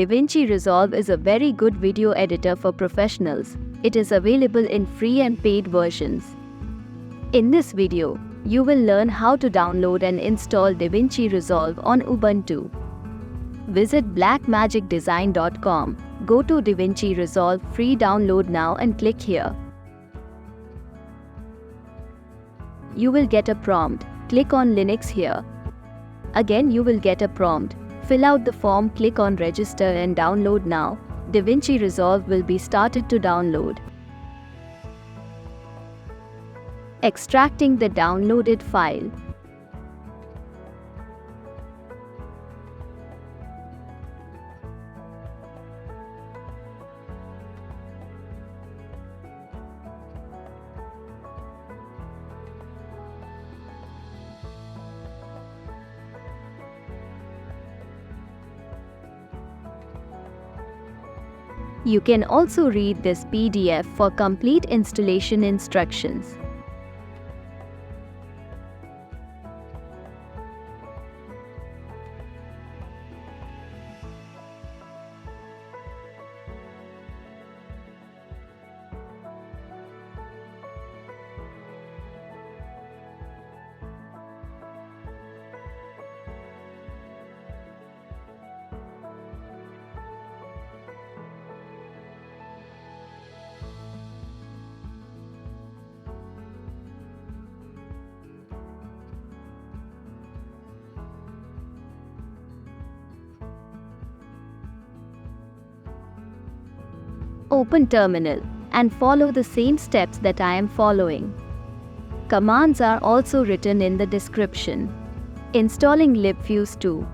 DaVinci Resolve is a very good video editor for professionals. It is available in free and paid versions. In this video, you will learn how to download and install DaVinci Resolve on Ubuntu. Visit blackmagicdesign.com, go to DaVinci Resolve free download now and click here. You will get a prompt. Click on Linux here. Again you will get a prompt. Fill out the form, click on register and download now. DaVinci Resolve will be started to download. Extracting the downloaded file. You can also read this PDF for complete installation instructions. Open Terminal and follow the same steps that I am following. Commands are also written in the description. Installing libfuse 2.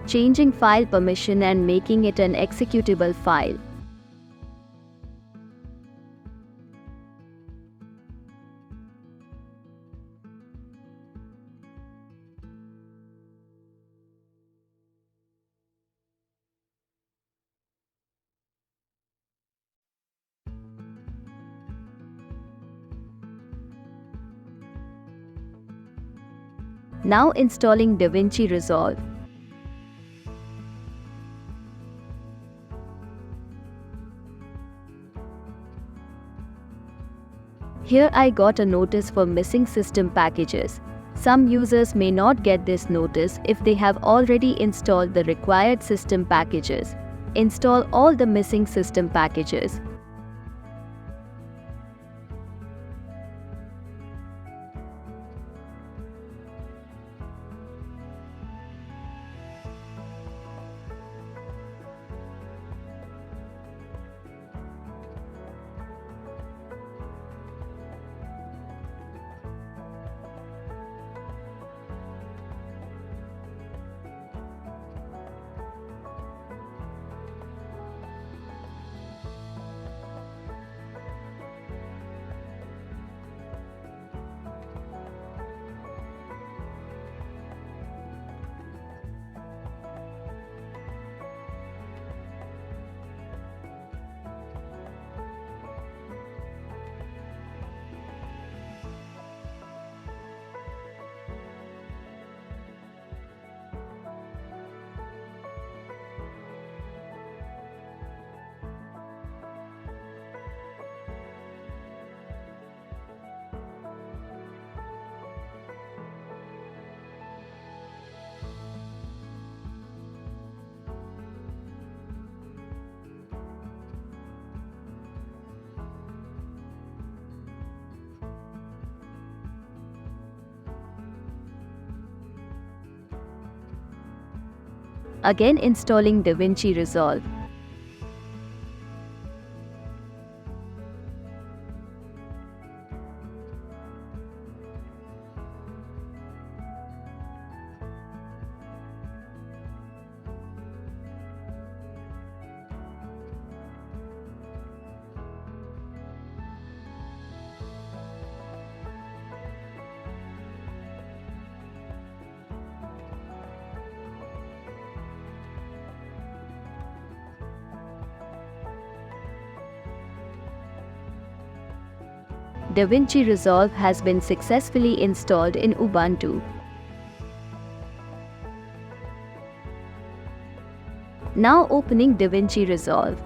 Changing file permission and making it an executable file. Now installing DaVinci Resolve. Here I got a notice for missing system packages. Some users may not get this notice if they have already installed the required system packages. Install all the missing system packages. Again installing DaVinci Resolve. DaVinci Resolve has been successfully installed in Ubuntu. Now opening DaVinci Resolve.